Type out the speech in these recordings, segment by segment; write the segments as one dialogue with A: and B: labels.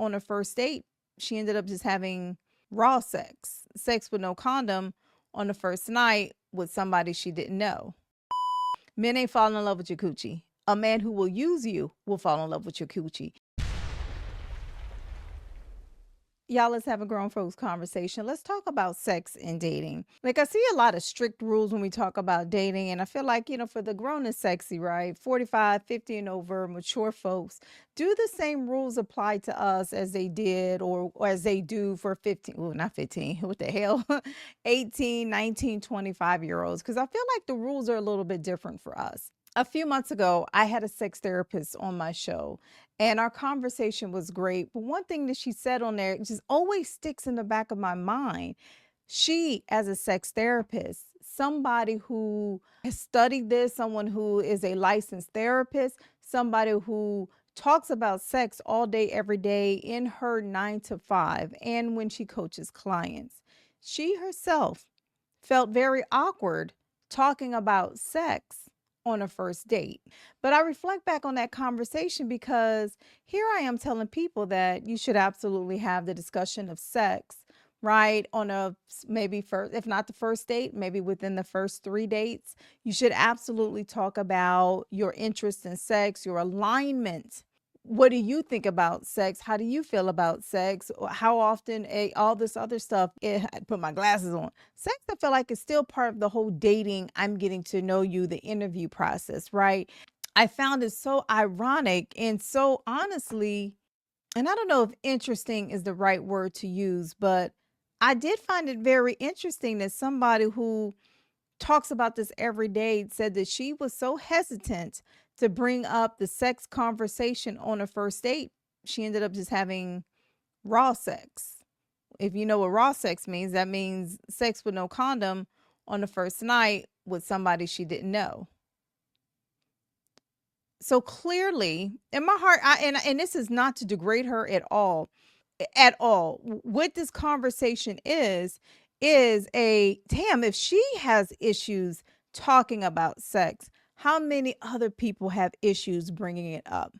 A: on a first date, she ended up just having raw sex with no condom on the first night with somebody she didn't know. Men ain't falling in love with your coochie. A man who will use you will fall in love with your coochie. Y'all, let's have a grown folks conversation. Let's talk about sex and dating. Like, I see a lot of strict rules when we talk about dating, and I feel like, for the grown and sexy, right? 45, 50 and over, mature folks, do the same rules apply to us as they did or as they do for 15, well, not 15, what the hell? 18, 19, 25-year-olds, because I feel like the rules are a little bit different for us. A few months ago, I had a sex therapist on my show, and our conversation was great. But one thing that she said on there just always sticks in the back of my mind. She, as a sex therapist, somebody who has studied this, someone who is a licensed therapist, somebody who talks about sex all day, every day in her 9 to 5 and when she coaches clients. She herself felt very awkward talking about sex on a first date. But I reflect back on that conversation because here I am telling people that you should absolutely have the discussion of sex, right? On a maybe first, if not the first date, maybe within the first 3 dates. You should absolutely talk about your interest in sex, your alignment. What do you think about sex? How do you feel about sex? How often, all this other stuff. I put my glasses on. Sex, I feel like, is still part of the whole dating. I'm getting to know you, the interview process, right? I found it so ironic and so honestly, and I don't know if interesting is the right word to use, but I did find it very interesting that somebody who talks about this every day said that she was so hesitant to bring up the sex conversation on a first date. She ended up just having raw sex. If you know what raw sex means, that means sex with no condom on the first night with somebody she didn't know. So clearly, in my heart, and this is not to degrade her at all. What this conversation is a damn, if she has issues talking about sex, how many other people have issues bringing it up?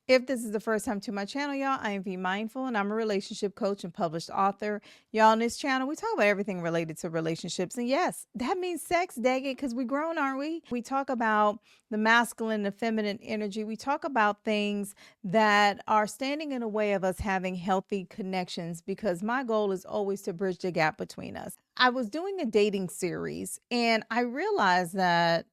A: If this is the first time to my channel, y'all, I am VEE Mindful, and I'm a relationship coach and published author. Y'all, on this channel, we talk about everything related to relationships. And yes, that means sex, dang it, because we grown, aren't we? We talk about the masculine, the feminine energy. We talk about things that are standing in the way of us having healthy connections, because my goal is always to bridge the gap between us. I was doing a dating series, and I realized that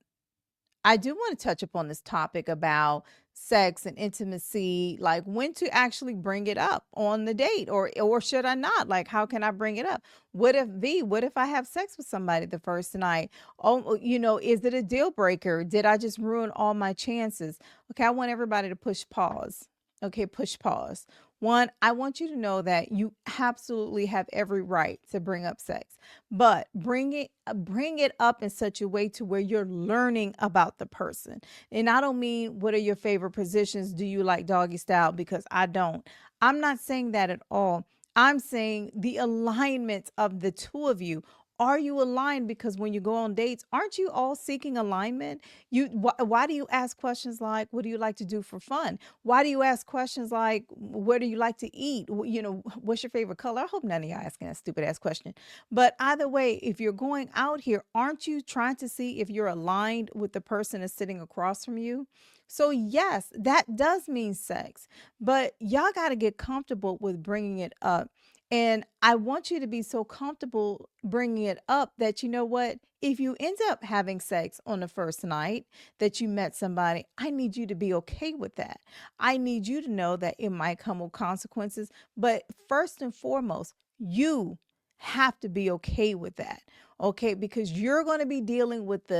A: I do want to touch upon this topic about sex and intimacy, like when to actually bring it up on the date, or should I not? Like, how can I bring it up? What if I have sex with somebody the first night? Oh, is it a deal breaker? Did I just ruin all my chances? Okay, I want everybody to push pause. Okay, push pause. One, I want you to know that you absolutely have every right to bring up sex, but bring it up in such a way to where you're learning about the person. And I don't mean what are your favorite positions? Do you like doggy style? Because I don't. I'm not saying that at all. I'm saying the alignment of the two of you. Are you aligned? Because when you go on dates, aren't you all seeking alignment? Why do you ask questions like, what do you like to do for fun? Why do you ask questions like, where do you like to eat? What's your favorite color? I hope none of y'all asking that stupid ass question. But either way, if you're going out here, aren't you trying to see if you're aligned with the person that's sitting across from you? So yes, that does mean sex, but y'all got to get comfortable with bringing it up. And I want you to be so comfortable bringing it up that, you know what, if you end up having sex on the first night that you met somebody, I need you to be okay with that. I need you to know that it might come with consequences. But first and foremost, you have to be okay with that. Okay, because you're going to be dealing with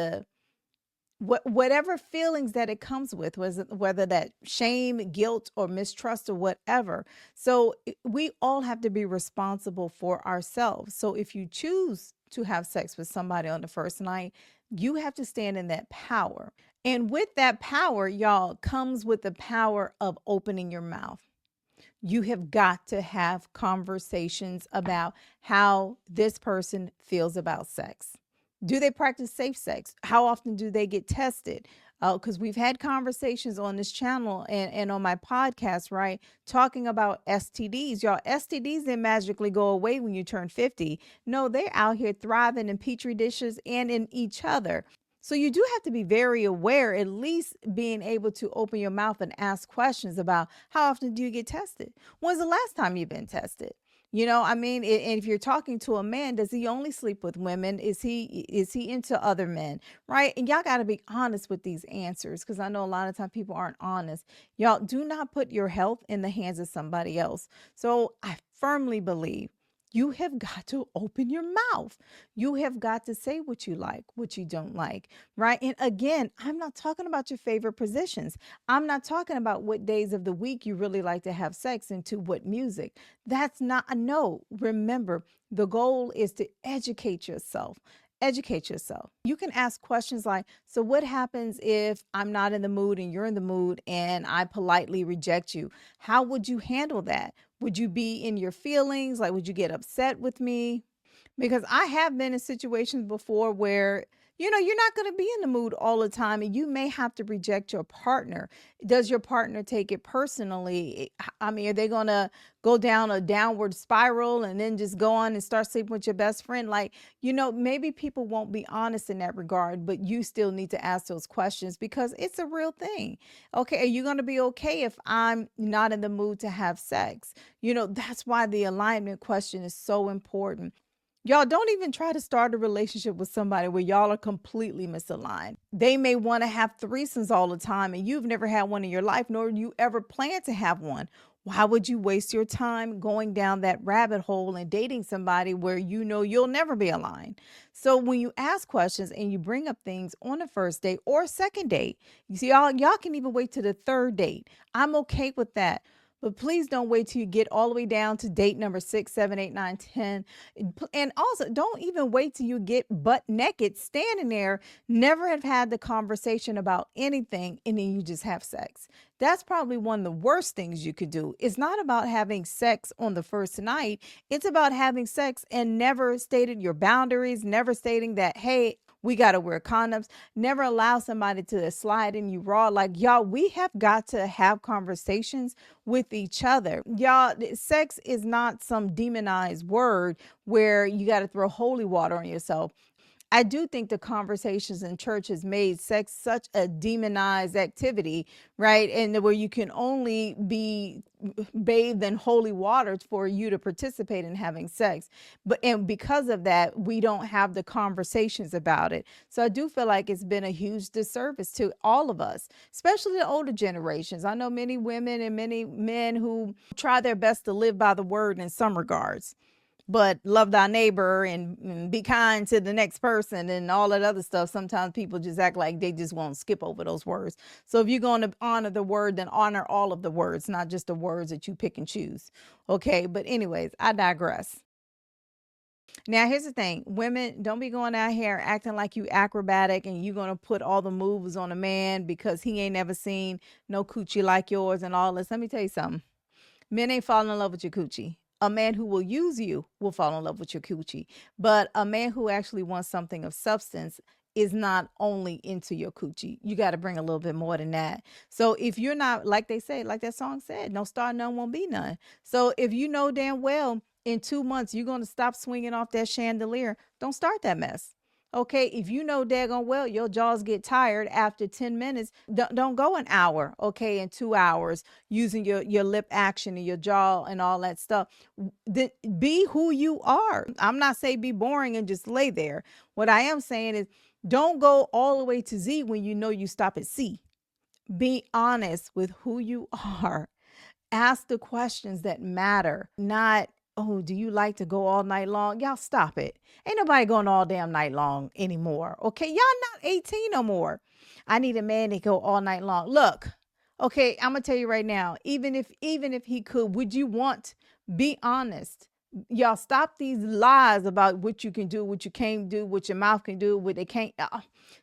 A: whatever feelings that it comes with, whether that shame, guilt, or mistrust or whatever. So we all have to be responsible for ourselves. So if you choose to have sex with somebody on the first night, you have to stand in that power. And with that power, y'all, comes with the power of opening your mouth. You have got to have conversations about how this person feels about sex. Do they practice safe sex? How often do they get tested? Because we've had conversations on this channel and on my podcast, right? Talking about STDs. Y'all, STDs didn't magically go away when you turn 50. No, they're out here thriving in petri dishes and in each other. So you do have to be very aware, at least being able to open your mouth and ask questions about how often do you get tested? When's the last time you've been tested? I mean, and if you're talking to a man, does he only sleep with women? Is he into other men? Right? And y'all got to be honest with these answers, because I know a lot of times people aren't honest. Y'all do not put your health in the hands of somebody else. So I firmly believe you have got to open your mouth. You have got to say what you like, what you don't like, right? And again, I'm not talking about your favorite positions. I'm not talking about what days of the week you really like to have sex and to what music. That's not a no. Remember, the goal is to educate yourself. Educate yourself. You can ask questions like, so what happens if I'm not in the mood and you're in the mood and I politely reject you? How would you handle that? Would you be in your feelings? Like, would you get upset with me? Because I have been in situations before where, you're not going to be in the mood all the time and you may have to reject your partner. Does your partner take it personally? I mean, are they going to go down a downward spiral and then just go on and start sleeping with your best friend? Like, maybe people won't be honest in that regard, but you still need to ask those questions because it's a real thing. Okay, are you going to be okay if I'm not in the mood to have sex? That's why the alignment question is so important. Y'all don't even try to start a relationship with somebody where y'all are completely misaligned. They may want to have threesomes all the time and you've never had one in your life, nor do you ever plan to have one. Why would you waste your time going down that rabbit hole and dating somebody where you'll never be aligned? So when you ask questions and you bring up things on a first date or second date, you see, y'all can even wait to the third date. I'm okay with that. But please don't wait till you get all the way down to date number 6, 7, 8, 9, 10. And also, don't even wait till you get butt naked standing there, never have had the conversation about anything, and then you just have sex. That's probably one of the worst things you could do. It's not about having sex on the first night. It's about having sex and never stated your boundaries, never stating that, hey, we got to wear condoms, never allow somebody to slide in you raw. Like, y'all, we have got to have conversations with each other. Y'all, sex is not some demonized word where you got to throw holy water on yourself. I do think the conversations in church has made sex such a demonized activity, right? And where you can only be bathed in holy water for you to participate in having sex. And because of that, we don't have the conversations about it. So I do feel like it's been a huge disservice to all of us, especially the older generations. I know many women and many men who try their best to live by the word in some regards, but love thy neighbor and be kind to the next person and all that other stuff. Sometimes people just act like they just won't skip over those words. So if you're going to honor the word, then honor all of the words, not just the words that you pick and choose. Okay. But anyways, I digress. Now, here's the thing. Women, don't be going out here acting like you acrobatic and you're going to put all the moves on a man because he ain't never seen no coochie like yours and all this. Let me tell you something. Men ain't falling in love with your coochie. A man who will use you will fall in love with your coochie. But a man who actually wants something of substance is not only into your coochie. You got to bring a little bit more than that. So if you're not, like they say, like that song said, no start, none won't be none. So if you know damn well in 2 months you're going to stop swinging off that chandelier, don't start that mess. Okay, if you know daggone well your jaws get tired after 10 minutes, don't go an hour, okay, and 2 hours using your lip action and your jaw and all that stuff. Be who you are. I'm not saying be boring and just lay there. What I am saying is don't go all the way to Z when you know you stop at C. Be honest with who you are. Ask the questions that matter, not, oh, do you like to go all night long? Y'all stop it. Ain't nobody going all damn night long anymore. Okay. Y'all not 18 no more. I need a man to go all night long. Look, okay, I'm gonna tell you right now, even if he could, would you want, be honest. Y'all stop these lies about what you can do, what you can't do, what your mouth can do, what they can't.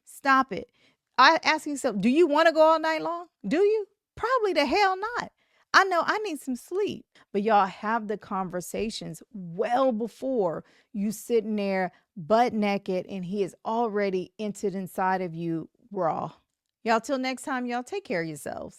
A: Stop it. I ask yourself, do you want to go all night long? Do you? Probably the hell not. I know I need some sleep. But y'all have the conversations well before you sitting there butt naked and he is already entered inside of you raw. Y'all, till next time, y'all take care of yourselves.